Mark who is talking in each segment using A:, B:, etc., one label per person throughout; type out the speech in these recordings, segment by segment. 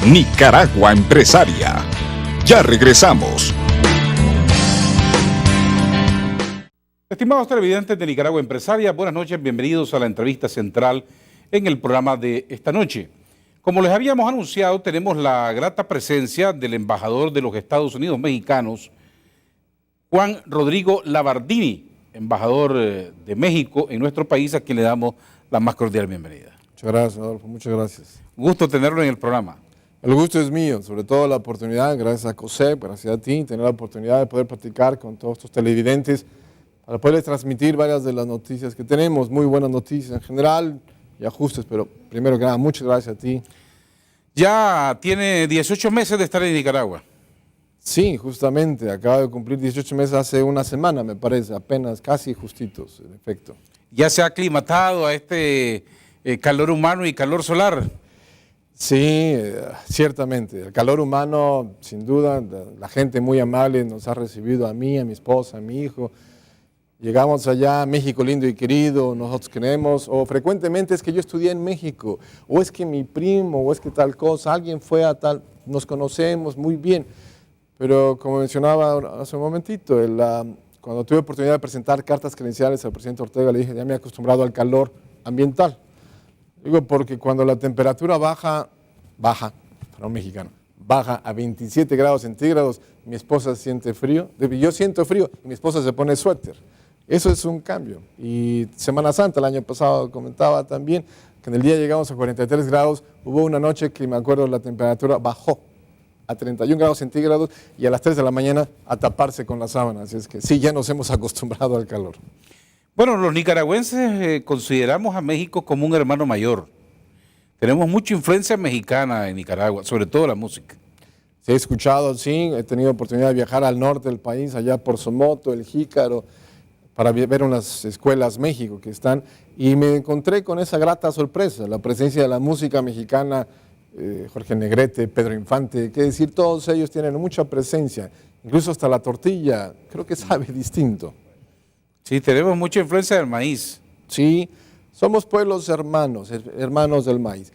A: Nicaragua Empresaria. Ya regresamos.
B: Estimados televidentes de Nicaragua Empresaria, buenas noches, bienvenidos a la entrevista central en el programa de esta noche. Como les habíamos anunciado, tenemos la grata presencia del embajador de los Estados Unidos mexicanos, Juan Rodrigo Labardini, embajador de México en nuestro país, a quien le damos la más cordial bienvenida.
C: Muchas gracias, Adolfo, muchas gracias.
B: Gusto tenerlo en el programa.
C: El gusto es mío, sobre todo la oportunidad, gracias a COSEP, gracias a ti, tener la oportunidad de poder platicar con todos estos televidentes para poderles transmitir varias de las noticias que tenemos, muy buenas noticias en general y ajustes, pero primero que nada, muchas gracias a ti.
B: Ya tiene 18 meses de estar en Nicaragua.
C: Sí, justamente, acaba de cumplir 18 meses hace una semana, me parece, apenas, casi justitos, en efecto.
B: ¿Ya se ha aclimatado a este calor humano y calor solar?
C: Sí, ciertamente. El calor humano, sin duda, la gente muy amable nos ha recibido a mí, a mi esposa, a mi hijo. Llegamos allá, México lindo y querido, nosotros queremos, o frecuentemente es que yo estudié en México, o es que mi primo, o es que tal cosa, alguien fue a tal, nos conocemos muy bien. Pero como mencionaba hace un momentito, cuando tuve oportunidad de presentar cartas credenciales al presidente Ortega, le dije, ya me he acostumbrado al calor ambiental. Digo, porque cuando la temperatura baja, para un mexicano, baja a 27 grados centígrados, mi esposa siente frío, yo siento frío y mi esposa se pone suéter. Eso es un cambio. Y Semana Santa, el año pasado comentaba también, que en el día llegamos a 43 grados, hubo una noche que me acuerdo la temperatura bajó a 31 grados centígrados y a las 3 de la mañana a taparse con la sábana. Así es que sí, ya nos hemos acostumbrado al calor.
B: Bueno, los nicaragüenses consideramos a México como un hermano mayor. Tenemos mucha influencia mexicana en Nicaragua, sobre todo la música.
C: Sí, he escuchado, sí, he tenido oportunidad de viajar al norte del país, allá por Somoto, El Jícaro, para ver unas escuelas México que están, y me encontré con esa grata sorpresa, la presencia de la música mexicana, Jorge Negrete, Pedro Infante, que decir, todos ellos tienen mucha presencia, incluso hasta la tortilla, creo que sabe distinto.
B: Sí, tenemos mucha influencia del maíz.
C: Sí, somos pueblos hermanos, hermanos del maíz.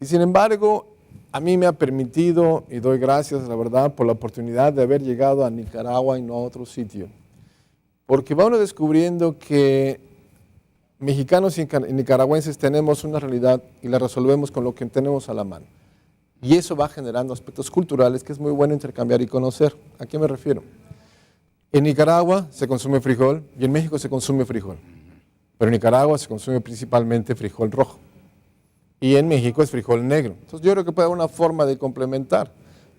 C: Y sin embargo, a mí me ha permitido, y doy gracias, la verdad, por la oportunidad de haber llegado a Nicaragua y no a otro sitio. Porque va uno descubriendo que mexicanos y nicaragüenses tenemos una realidad y la resolvemos con lo que tenemos a la mano. Y eso va generando aspectos culturales que es muy bueno intercambiar y conocer. ¿A qué me refiero? En Nicaragua se consume frijol y en México se consume frijol. Pero en Nicaragua se consume principalmente frijol rojo. Y en México es frijol negro. Entonces yo creo que puede haber una forma de complementar.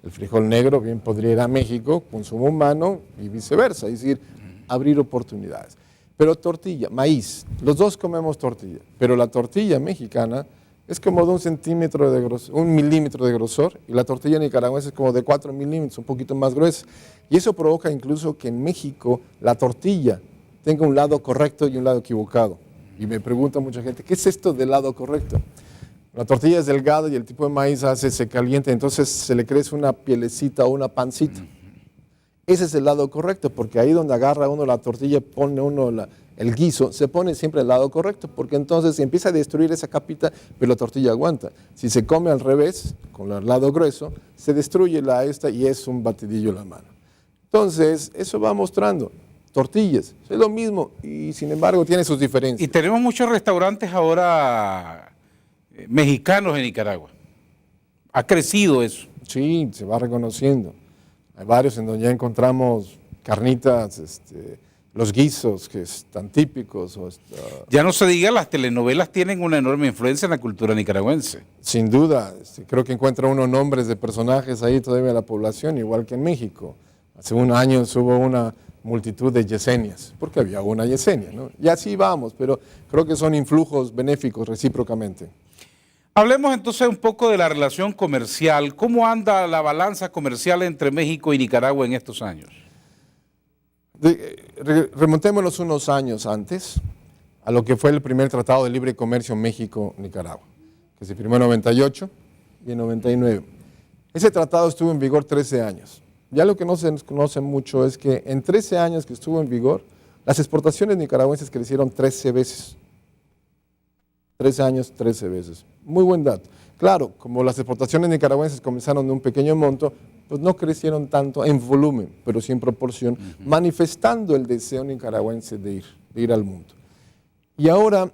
C: El frijol negro bien podría ir a México, consumo humano y viceversa. Es decir, abrir oportunidades. Pero tortilla, maíz, los dos comemos tortilla. Pero la tortilla mexicana es como de 1 centímetro de grosor, 1 milímetro de grosor, y la tortilla nicaragüense es como de 4 milímetros, un poquito más gruesa. Y eso provoca incluso que en México la tortilla tenga un lado correcto y un lado equivocado. Y me pregunta mucha gente, ¿qué es esto del lado correcto? La tortilla es delgada y el tipo de maíz se calienta, entonces se le crece una pielecita o una pancita. Ese es el lado correcto, porque ahí donde agarra uno la tortilla, pone uno el guiso, se pone siempre el lado correcto, porque entonces se empieza a destruir esa capita, pero la tortilla aguanta. Si se come al revés, con el lado grueso, se destruye esta y es un batidillo en la mano. Entonces, eso va mostrando. Tortillas, es lo mismo y sin embargo tiene sus diferencias.
B: Y tenemos muchos restaurantes ahora mexicanos en Nicaragua. Ha crecido eso.
C: Sí, se va reconociendo. Hay varios en donde ya encontramos carnitas, los guisos que están típicos.
B: Ya no se diga, las telenovelas tienen una enorme influencia en la cultura nicaragüense.
C: Sin duda, creo que encuentra uno nombres de personajes ahí todavía de la población, igual que en México. Hace unos años hubo una multitud de Yesenias, porque había una Yesenia, ¿no? Y así vamos, pero creo que son influjos benéficos recíprocamente.
B: Hablemos entonces un poco de la relación comercial. ¿Cómo anda la balanza comercial entre México y Nicaragua en estos años?
C: Remontémonos unos años antes a lo que fue el primer Tratado de Libre Comercio México-Nicaragua, que se firmó en 98 y en 99. Ese tratado estuvo en vigor 13 años. Ya lo que no se conoce mucho es que en 13 años que estuvo en vigor, las exportaciones nicaragüenses crecieron 13 veces. 13 años, 13 veces. Muy buen dato. Claro, como las exportaciones nicaragüenses comenzaron de un pequeño monto, pues no crecieron tanto en volumen, pero sí en proporción, manifestando el deseo nicaragüense de ir al mundo. Y ahora,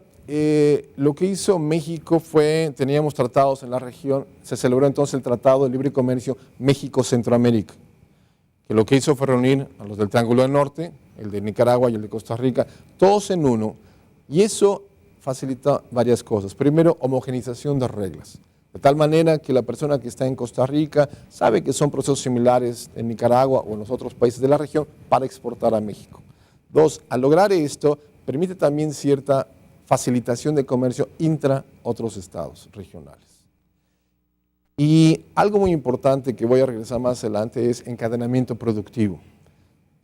C: lo que hizo México fue, teníamos tratados en la región, se celebró entonces el Tratado de Libre Comercio México-Centroamérica, que lo que hizo fue reunir a los del Triángulo del Norte, el de Nicaragua y el de Costa Rica, todos en uno, y eso facilita varias cosas. Primero, homogenización de reglas, de tal manera que la persona que está en Costa Rica sabe que son procesos similares en Nicaragua o en los otros países de la región para exportar a México. Dos, al lograr esto, permite también cierta facilitación de comercio intra otros estados regionales. Y algo muy importante que voy a regresar más adelante es encadenamiento productivo.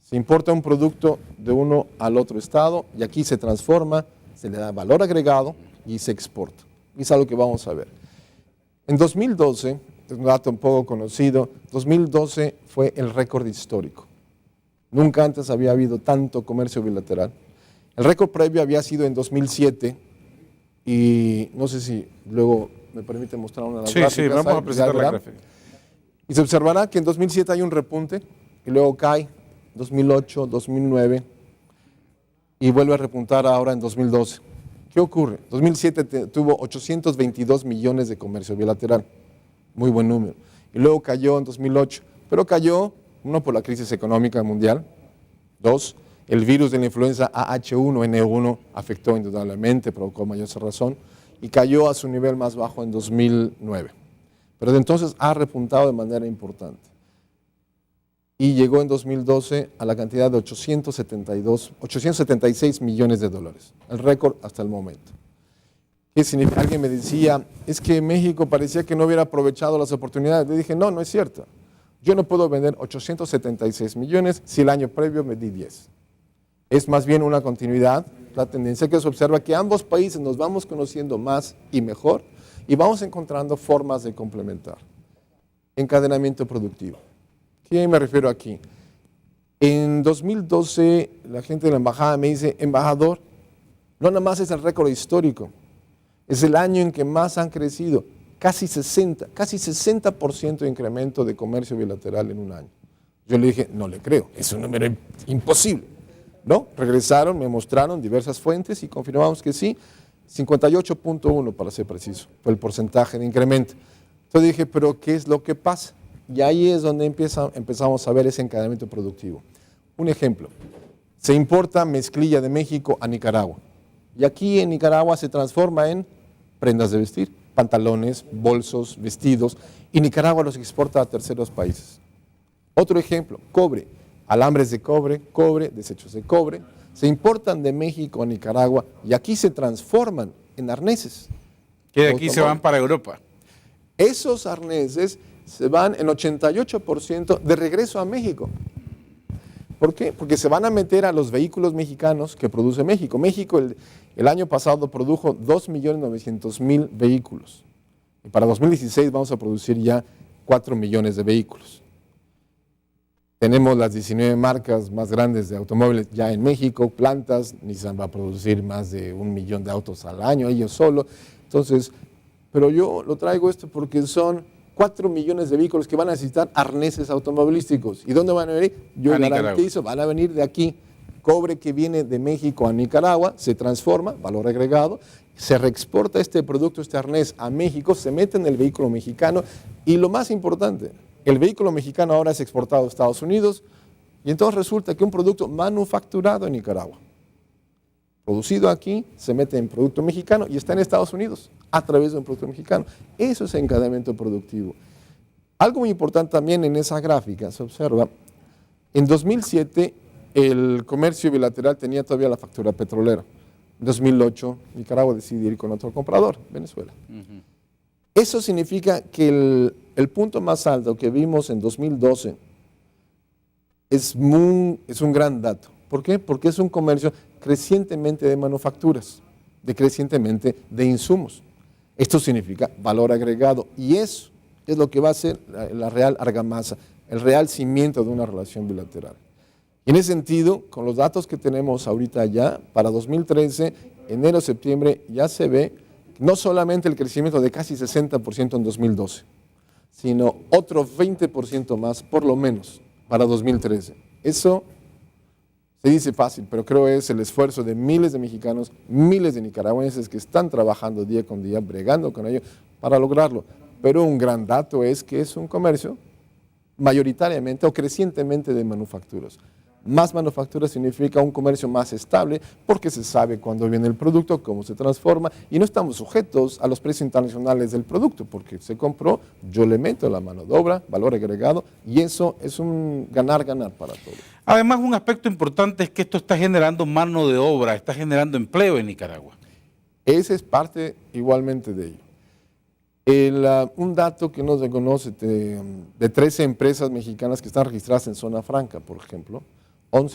C: Se importa un producto de uno al otro estado y aquí se transforma, se le da valor agregado y se exporta. Y es algo que vamos a ver. En 2012, es un dato un poco conocido, 2012 fue el récord histórico. Nunca antes había habido tanto comercio bilateral. El récord previo había sido en 2007 y no sé si luego me permite mostrar una de las gráficas.
B: Sí, vamos a presentar la gráfica.
C: Y se observará que en 2007 hay un repunte y luego cae 2008, 2009 y vuelve a repuntar ahora en 2012. ¿Qué ocurre? 2007 tuvo 822 millones de comercio bilateral, muy buen número. Y luego cayó en 2008, pero cayó, uno, por la crisis económica mundial, dos, el virus de la influenza AH1N1 afectó indudablemente, provocó mayor razón, y cayó a su nivel más bajo en 2009. Pero de entonces ha repuntado de manera importante. Y llegó en 2012 a la cantidad de 876 millones de dólares, el récord hasta el momento. ¿Qué significa? Alguien me decía, es que México parecía que no hubiera aprovechado las oportunidades. Le dije, no, no es cierto. Yo no puedo vender 876 millones si el año previo me di 10. Es más bien una continuidad, la tendencia que se observa que ambos países nos vamos conociendo más y mejor y vamos encontrando formas de complementar. Encadenamiento productivo. ¿Qué me refiero aquí? En 2012 la gente de la embajada me dice, embajador, no nada más es el récord histórico, es el año en que más han crecido, casi 60% de incremento de comercio bilateral en un año. Yo le dije, no le creo, es un número imposible. ¿No? Regresaron, me mostraron diversas fuentes y confirmamos que sí, 58.1 para ser preciso, fue el porcentaje de incremento. Entonces dije, pero ¿qué es lo que pasa? Y ahí es donde empezamos a ver ese encadenamiento productivo. Un ejemplo, se importa mezclilla de México a Nicaragua. Y aquí en Nicaragua se transforma en prendas de vestir, pantalones, bolsos, vestidos, y Nicaragua los exporta a terceros países. Otro ejemplo, cobre, alambres de cobre, desechos de cobre, se importan de México a Nicaragua y aquí se transforman en arneses.
B: Que de aquí se van para Europa.
C: Esos arneses se van en 88% de regreso a México. ¿Por qué? Porque se van a meter a los vehículos mexicanos que produce México. México el año pasado produjo 2.900.000 vehículos. Y para 2016 vamos a producir ya 4 millones de vehículos. Tenemos las 19 marcas más grandes de automóviles ya en México, plantas, Nissan va a producir más de 1 millón de autos al año, ellos solo. Entonces, pero yo lo traigo esto porque son 4 millones de vehículos que van a necesitar arneses automovilísticos. ¿Y dónde van a venir? Yo garantizo, van a venir de aquí. Cobre que viene de México a Nicaragua, se transforma, valor agregado, se reexporta este producto, este arnés a México, se mete en el vehículo mexicano y lo más importante, el vehículo mexicano ahora es exportado a Estados Unidos y entonces resulta que un producto manufacturado en Nicaragua, producido aquí, se mete en producto mexicano y está en Estados Unidos a través de un producto mexicano. Eso es encadenamiento productivo. Algo muy importante también en esa gráfica, se observa, en 2007 el comercio bilateral tenía todavía la factura petrolera. En 2008 Nicaragua decide ir con otro comprador, Venezuela. Eso significa que el punto más alto que vimos en 2012 es un gran dato. ¿Por qué? Porque es un comercio crecientemente de manufacturas, crecientemente de insumos. Esto significa valor agregado y eso es lo que va a ser la real argamasa, el real cimiento de una relación bilateral. Y en ese sentido, con los datos que tenemos ahorita ya, para 2013, enero-septiembre, ya se ve no solamente el crecimiento de casi 60% en 2012, sino otro 20% más, por lo menos, para 2013. Eso se dice fácil, pero creo es el esfuerzo de miles de mexicanos, miles de nicaragüenses que están trabajando día con día, bregando con ello para lograrlo. Pero un gran dato es que es un comercio mayoritariamente o crecientemente de manufacturas. Más manufacturas significa un comercio más estable porque se sabe cuándo viene el producto, cómo se transforma y no estamos sujetos a los precios internacionales del producto porque se compró, yo le meto la mano de obra, valor agregado y eso es un ganar-ganar para todos.
B: Además, un aspecto importante es que esto está generando mano de obra, está generando empleo en Nicaragua.
C: Ese es parte igualmente de ello. Un dato que no se conoce de 13 empresas mexicanas que están registradas en zona franca, por ejemplo,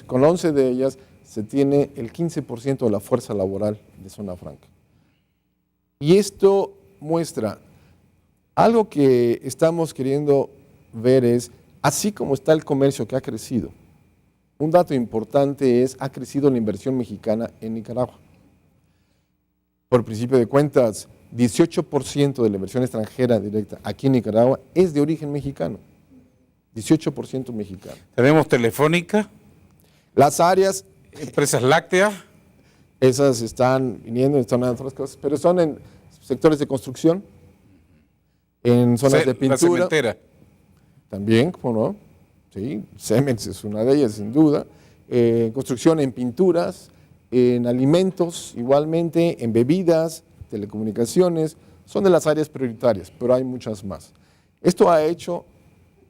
C: con 11 de ellas se tiene el 15% de la fuerza laboral de zona franca. Y esto muestra algo que estamos queriendo ver es, así como está el comercio que ha crecido, un dato importante es, ha crecido la inversión mexicana en Nicaragua. Por principio de cuentas, 18% de la inversión extranjera directa aquí en Nicaragua es de origen mexicano. 18% mexicano.
B: Tenemos Telefónica.
C: Las áreas...
B: Empresas lácteas.
C: Esas están viniendo, están en otras cosas, pero son en sectores de construcción, en zonas de pintura.
B: La cementera.
C: También, ¿cómo no? Sí, Cemex es una de ellas, sin duda. Construcción en pinturas, en alimentos, igualmente, en bebidas, telecomunicaciones, son de las áreas prioritarias, pero hay muchas más. Esto ha hecho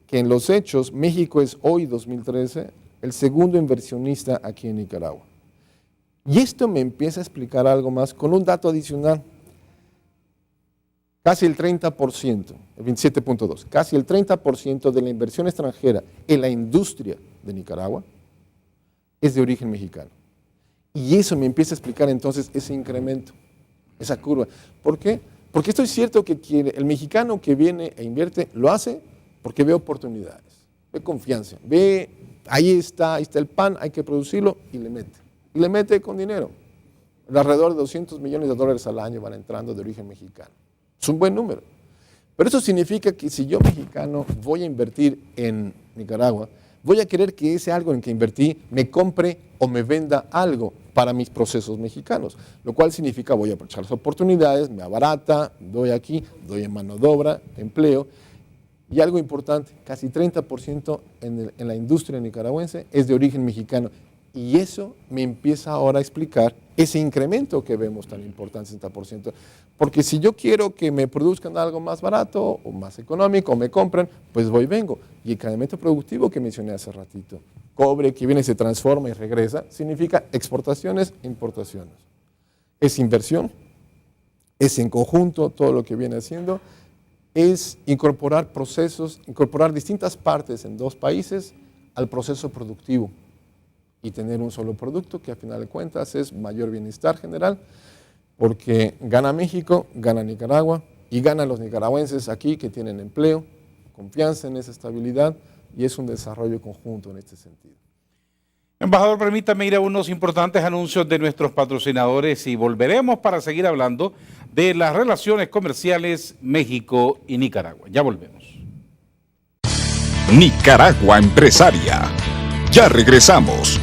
C: que en los hechos, México es hoy, 2013, el segundo inversionista aquí en Nicaragua. Y esto me empieza a explicar algo más con un dato adicional. Casi el 30%, el 27.2, casi el 30% de la inversión extranjera en la industria de Nicaragua es de origen mexicano. Y eso me empieza a explicar entonces ese incremento, esa curva. ¿Por qué? Porque esto es cierto que el mexicano que viene e invierte lo hace porque ve oportunidades, ve confianza, ve, ahí está el pan, hay que producirlo y le mete. Y le mete con dinero. Alrededor de $200 millones al año van entrando de origen mexicano. Es un buen número. Pero eso significa que si yo mexicano voy a invertir en Nicaragua, voy a querer que ese algo en que invertí me compre o me venda algo para mis procesos mexicanos, lo cual significa voy a aprovechar las oportunidades, me abarata, doy aquí, doy en mano de obra, empleo. Y algo importante, casi 30% en la industria nicaragüense es de origen mexicano. Y eso me empieza ahora a explicar ese incremento que vemos tan importante, 60%. Porque si yo quiero que me produzcan algo más barato o más económico o me compran, pues voy y vengo. Y el incremento productivo que mencioné hace ratito, cobre que viene, se transforma y regresa, significa exportaciones e importaciones. Es inversión, es en conjunto todo lo que viene haciendo, es incorporar procesos, incorporar distintas partes en dos países al proceso productivo y tener un solo producto que a final de cuentas es mayor bienestar general porque gana México, gana Nicaragua y ganan los nicaragüenses aquí que tienen empleo, confianza en esa estabilidad y es un desarrollo conjunto en este sentido.
B: Embajador, permítame ir a unos importantes anuncios de nuestros patrocinadores y volveremos para seguir hablando de las relaciones comerciales México y Nicaragua. Ya volvemos.
A: Nicaragua Empresaria. Ya regresamos.